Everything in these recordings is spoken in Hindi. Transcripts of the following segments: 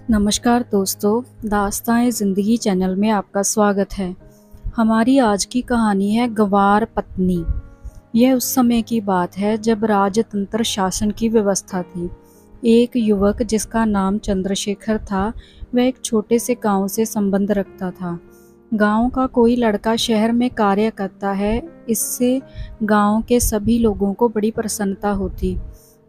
नमस्कार दोस्तों, दास्तान ज़िंदगी चैनल में आपका स्वागत है। हमारी आज की कहानी है गवार पत्नी। यह उस समय की बात है जब राजतंत्र शासन की व्यवस्था थी। एक युवक जिसका नाम चंद्रशेखर था, वह एक छोटे से गांव से संबंध रखता था। गांव का कोई लड़का शहर में कार्य करता है, इससे गांव के सभी लोगों को बड़ी प्रसन्नता होती।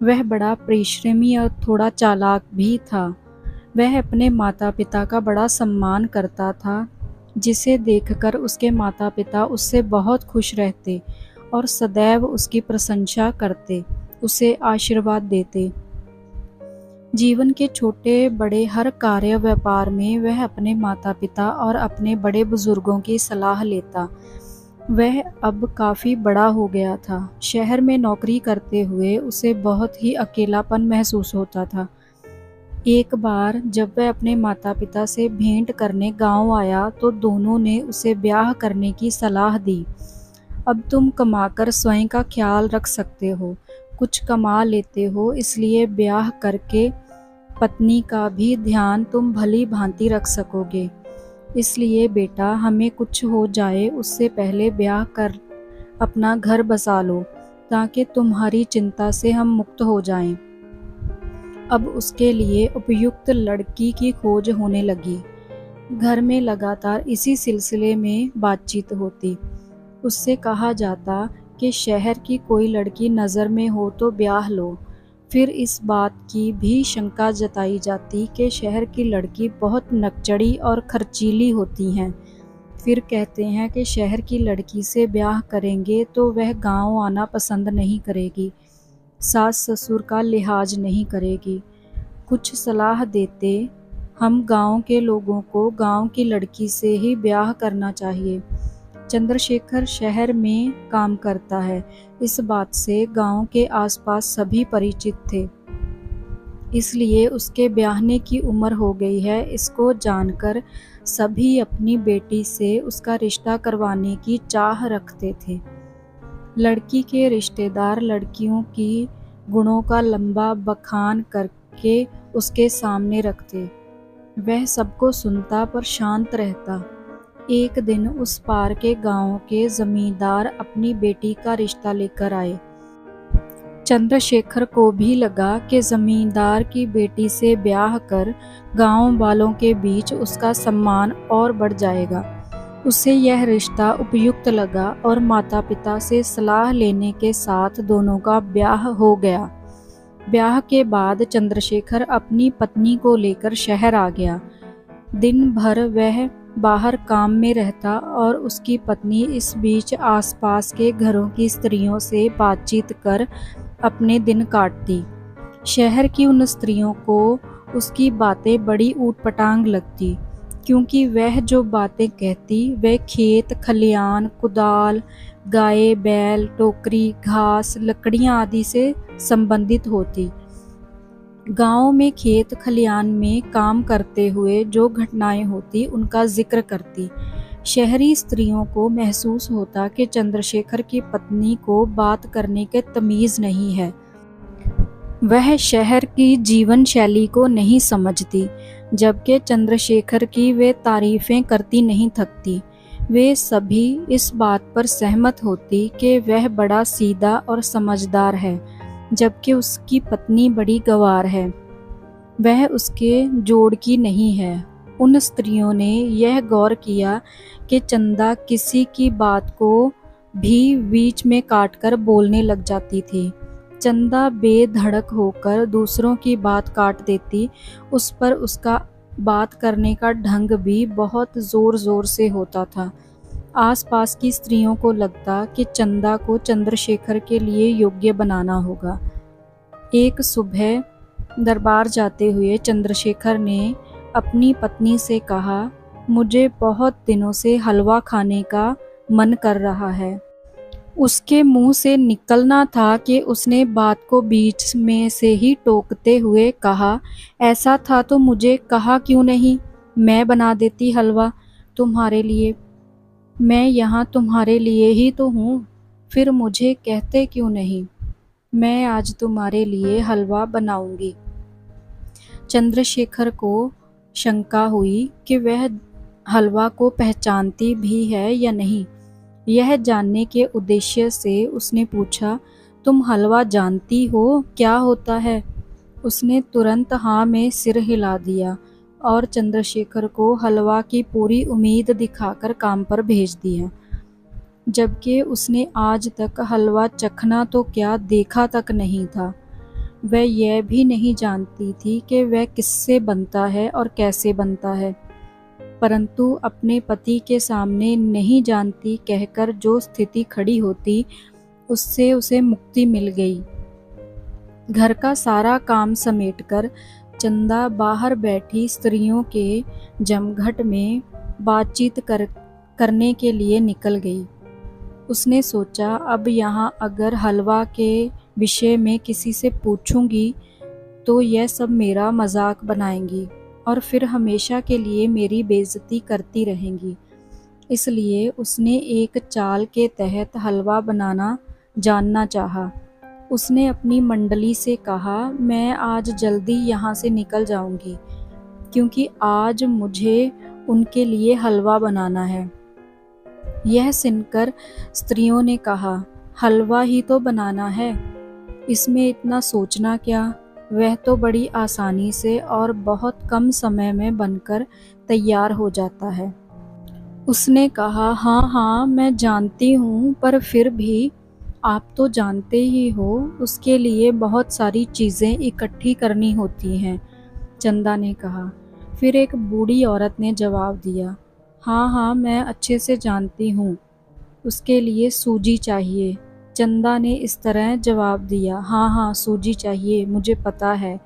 वह बड़ा परिश्रमी और थोड़ा चालाक भी था। वह अपने माता पिता का बड़ा सम्मान करता था, जिसे देखकर उसके माता पिता उससे बहुत खुश रहते और सदैव उसकी प्रशंसा करते, उसे आशीर्वाद देते। जीवन के छोटे बड़े हर कार्य व्यापार में वह अपने माता पिता और अपने बड़े बुजुर्गों की सलाह लेता। वह अब काफ़ी बड़ा हो गया था। शहर में नौकरी करते हुए उसे बहुत ही अकेलापन महसूस होता था। एक बार जब वह अपने माता पिता से भेंट करने गांव आया तो दोनों ने उसे ब्याह करने की सलाह दी। अब तुम कमाकर स्वयं का ख्याल रख सकते हो, कुछ कमा लेते हो, इसलिए ब्याह करके पत्नी का भी ध्यान तुम भली भांति रख सकोगे। इसलिए बेटा, हमें कुछ हो जाए उससे पहले ब्याह कर अपना घर बसा लो, ताकि तुम्हारी चिंता से हम मुक्त हो जाएं। अब उसके लिए उपयुक्त लड़की की खोज होने लगी। घर में लगातार इसी सिलसिले में बातचीत होती। उससे कहा जाता कि शहर की कोई लड़की नज़र में हो तो ब्याह लो। फिर इस बात की भी शंका जताई जाती कि शहर की लड़की बहुत नकचड़ी और खर्चीली होती हैं। फिर कहते हैं कि शहर की लड़की से ब्याह करेंगे तो वह गांव आना पसंद नहीं करेगी, सास ससुर का लिहाज नहीं करेगी। कुछ सलाह देते, हम गांव के लोगों को गांव की लड़की से ही ब्याह करना चाहिए। चंद्रशेखर शहर में काम करता है, इस बात से गांव के आसपास सभी परिचित थे, इसलिए उसके ब्याहने की उम्र हो गई है। इसको जानकर सभी अपनी बेटी से उसका रिश्ता करवाने की चाह रखते थे। लड़की के रिश्तेदार लड़कियों की गुणों का लंबा बखान करके उसके सामने रखते। वह सबको सुनता पर शांत रहता। एक दिन उस पार के गांव के जमींदार अपनी बेटी का रिश्ता लेकर आए। चंद्रशेखर को भी लगा कि जमींदार की बेटी से ब्याह कर गांव वालों के बीच उसका सम्मान और बढ़ जाएगा। उसे यह रिश्ता उपयुक्त लगा और माता पिता से सलाह लेने के साथ दोनों का ब्याह हो गया। ब्याह के बाद चंद्रशेखर अपनी पत्नी को लेकर शहर आ गया। दिन भर वह बाहर काम में रहता और उसकी पत्नी इस बीच आसपास के घरों की स्त्रियों से बातचीत कर अपने दिन काटती। शहर की उन स्त्रियों को उसकी बातें बड़ी ऊटपटांग लगती, क्योंकि वह जो बातें कहती वह खेत खलियान, कुदाल, गाय बैल, टोकरी, घास, लकड़ियां आदि से संबंधित होती। गांव में खेत खलियान में काम करते हुए जो घटनाएं होती उनका जिक्र करती। शहरी स्त्रियों को महसूस होता कि चंद्रशेखर की पत्नी को बात करने के तमीज़ नहीं है। वह शहर की जीवन शैली को नहीं समझती, जबकि चंद्रशेखर की वे तारीफें करती नहीं थकती। वे सभी इस बात पर सहमत होती कि वह बड़ा सीधा और समझदार है, जबकि उसकी पत्नी बड़ी गंवार है। वह उसके जोड़ की नहीं है। उन स्त्रियों ने यह गौर किया कि चंदा किसी की बात को भी बीच में काटकर बोलने लग जाती थी। चंदा बेधड़क होकर दूसरों की बात काट देती। उस पर उसका बात करने का ढंग भी बहुत ज़ोर ज़ोर से होता था। आसपास की स्त्रियों को लगता कि चंदा को चंद्रशेखर के लिए योग्य बनाना होगा। एक सुबह दरबार जाते हुए चंद्रशेखर ने अपनी पत्नी से कहा, मुझे बहुत दिनों से हलवा खाने का मन कर रहा है। उसके मुंह से निकलना था कि उसने बात को बीच में से ही टोकते हुए कहा, ऐसा था तो मुझे कहा क्यों नहीं, मैं बना देती हलवा तुम्हारे लिए। मैं यहाँ तुम्हारे लिए ही तो हूँ, फिर मुझे कहते क्यों नहीं। मैं आज तुम्हारे लिए हलवा बनाऊंगी। चंद्रशेखर को शंका हुई कि वह हलवा को पहचानती भी है या नहीं। यह जानने के उद्देश्य से उसने पूछा, तुम हलवा जानती हो क्या होता है? उसने तुरंत हाँ में सिर हिला दिया और चंद्रशेखर को हलवा की पूरी उम्मीद दिखाकर काम पर भेज दिया, जबकि उसने आज तक हलवा चखना तो क्या देखा तक नहीं था। वह यह भी नहीं जानती थी कि वह किससे बनता है और कैसे बनता है, परंतु अपने पति के सामने नहीं जानती कहकर जो स्थिति खड़ी होती, उससे उसे मुक्ति मिल गई। घर का सारा काम समेटकर चंदा बाहर बैठी स्त्रियों के जमघट में बातचीत करने के लिए निकल गई। उसने सोचा, अब यहाँ अगर हलवा के विषय में किसी से पूछूंगी तो यह सब मेरा मजाक बनाएंगी और फिर हमेशा के लिए मेरी बेइज्जती करती रहेंगी। इसलिए उसने एक चाल के तहत हलवा बनाना जानना चाहा। उसने अपनी मंडली से कहा, मैं आज जल्दी यहाँ से निकल जाऊंगी क्योंकि आज मुझे उनके लिए हलवा बनाना है। यह सुनकर स्त्रियों ने कहा, हलवा ही तो बनाना है, इसमें इतना सोचना क्या, वह तो बड़ी आसानी से और बहुत कम समय में बनकर तैयार हो जाता है। उसने कहा, हाँ हाँ मैं जानती हूँ, पर फिर भी आप तो जानते ही हो उसके लिए बहुत सारी चीज़ें इकट्ठी करनी होती हैं, चंदा ने कहा। फिर एक बूढ़ी औरत ने जवाब दिया, हाँ हाँ मैं अच्छे से जानती हूँ, उसके लिए सूजी चाहिए। चंदा ने इस तरह जवाब दिया, हाँ हाँ सूजी चाहिए, मुझे पता है,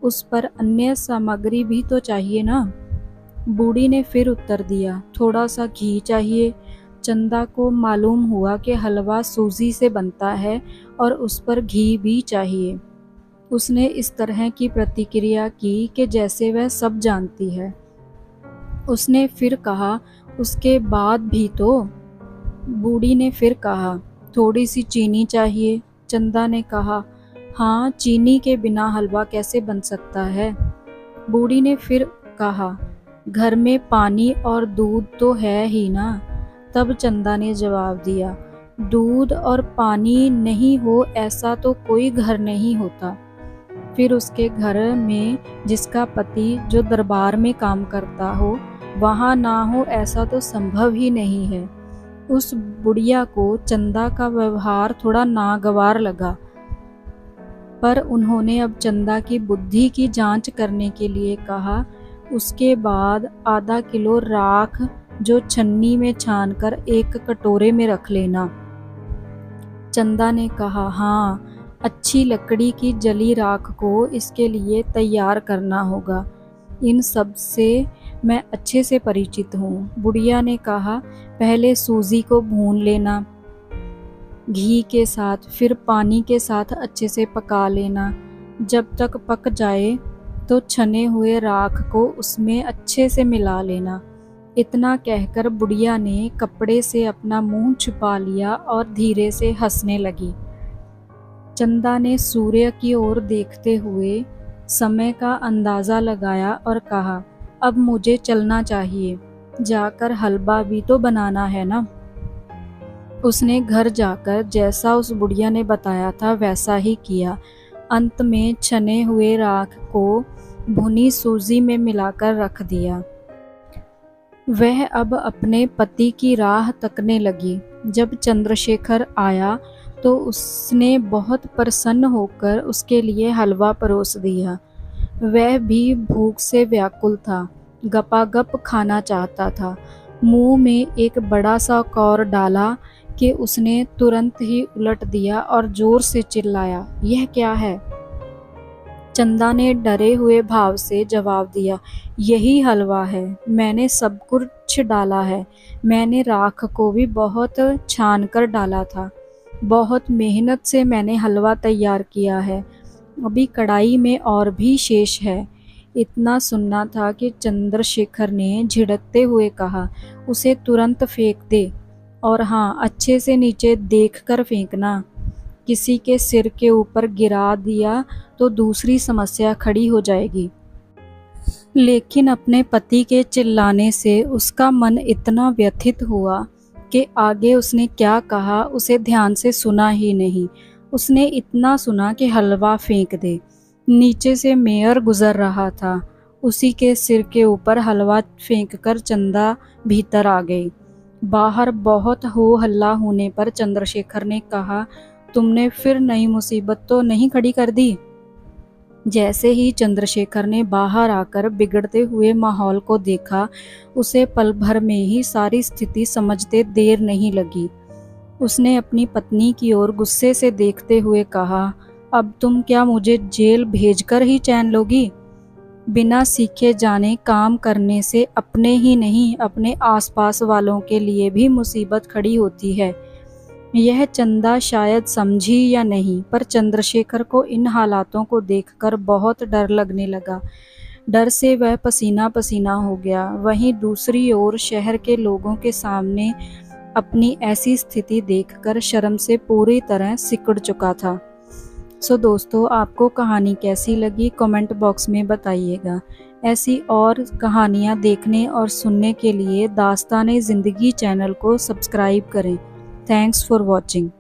उस पर अन्य सामग्री भी तो चाहिए ना। बूढ़ी ने फिर उत्तर दिया, थोड़ा सा घी चाहिए। चंदा को मालूम हुआ कि हलवा सूजी से बनता है और उस पर घी भी चाहिए। उसने इस तरह की प्रतिक्रिया की कि जैसे वह सब जानती है। उसने फिर कहा, उसके बाद भी तो। बूढ़ी ने फिर कहा, थोड़ी सी चीनी चाहिए। चंदा ने कहा, हाँ चीनी के बिना हलवा कैसे बन सकता है। बूढ़ी ने फिर कहा, घर में पानी और दूध तो है ही ना। तब चंदा ने जवाब दिया, दूध और पानी नहीं हो ऐसा तो कोई घर नहीं होता। फिर उसके घर में जिसका पति जो दरबार में काम करता हो वहाँ ना हो ऐसा तो संभव ही नहीं है। उस बुढ़िया को चंदा का व्यवहार थोड़ा नागवार लगा, पर उन्होंने अब चंदा की बुद्धि की जांच करने के लिए कहा, उसके बाद आधा किलो राख जो छन्नी में छानकर एक कटोरे में रख लेना। चंदा ने कहा, हाँ अच्छी लकड़ी की जली राख को इसके लिए तैयार करना होगा, इन सब से मैं अच्छे से परिचित हूँ। बुढ़िया ने कहा, पहले सूजी को भून लेना घी के साथ, फिर पानी के साथ अच्छे से पका लेना। जब तक पक जाए तो छने हुए राख को उसमें अच्छे से मिला लेना। इतना कहकर बुढ़िया ने कपड़े से अपना मुंह छुपा लिया और धीरे से हंसने लगी। चंदा ने सूर्य की ओर देखते हुए समय का अंदाज़ा लगाया और कहा, अब मुझे चलना चाहिए, जाकर हलवा भी तो बनाना है ना। उसने घर जाकर जैसा उस बुढ़िया ने बताया था वैसा ही किया। अंत में छने हुए राख को भुनी सूजी में मिलाकर रख दिया। वह अब अपने पति की राह तकने लगी। जब चंद्रशेखर आया तो उसने बहुत प्रसन्न होकर उसके लिए हलवा परोस दिया। वह भी भूख से व्याकुल था, गपागप खाना चाहता था। मुंह में एक बड़ा सा कौर डाला कि उसने तुरंत ही उलट दिया और जोर से चिल्लाया, यह क्या है? चंदा ने डरे हुए भाव से जवाब दिया, यही हलवा है, मैंने सब कुछ डाला है, मैंने राख को भी बहुत छान कर डाला था, बहुत मेहनत से मैंने हलवा तैयार किया है, अभी कढ़ाई में और भी शेष है। इतना सुनना था कि चंद्रशेखर ने झिड़कते हुए कहा, उसे तुरंत फेंक दे, और हाँ अच्छे से नीचे देखकर फेंकना, किसी के सिर के ऊपर गिरा दिया तो दूसरी समस्या खड़ी हो जाएगी। लेकिन अपने पति के चिल्लाने से उसका मन इतना व्यथित हुआ कि आगे उसने क्या कहा उसे ध्यान से सुना ही नहीं। उसने इतना सुना कि हलवा फेंक दे। नीचे से मेयर गुजर रहा था। उसी के सिर के ऊपर हलवा फेंककर चंदा भीतर आ गई। बाहर बहुत हो हल्ला होने पर चंद्रशेखर ने कहा, तुमने फिर नई मुसीबत तो नहीं खड़ी कर दी? जैसे ही चंद्रशेखर ने बाहर आकर बिगड़ते हुए माहौल को देखा, उसे पल भर में ही सारी स्थिति समझते देर नहीं लगी। उसने अपनी पत्नी की ओर गुस्से से देखते हुए कहा, अब तुम क्या मुझे जेल भेजकर ही चैन लोगी? बिना सीखे जाने काम करने से अपने ही नहीं, अपने आसपास वालों के लिए भी मुसीबत खड़ी होती है। यह चंदा शायद समझी या नहीं, पर चंद्रशेखर को इन हालातों को देखकर बहुत डर लगने लगा। डर से वह पसीना पसीना हो गया। वहीं दूसरी ओर शहर के लोगों के सामने अपनी ऐसी स्थिति देखकर शर्म से पूरी तरह सिकुड़ चुका था। सो दोस्तों, आपको कहानी कैसी लगी कमेंट बॉक्स में बताइएगा। ऐसी और कहानियाँ देखने और सुनने के लिए दास्तान-ए-ज़िंदगी चैनल को सब्सक्राइब करें। Thanks for watching.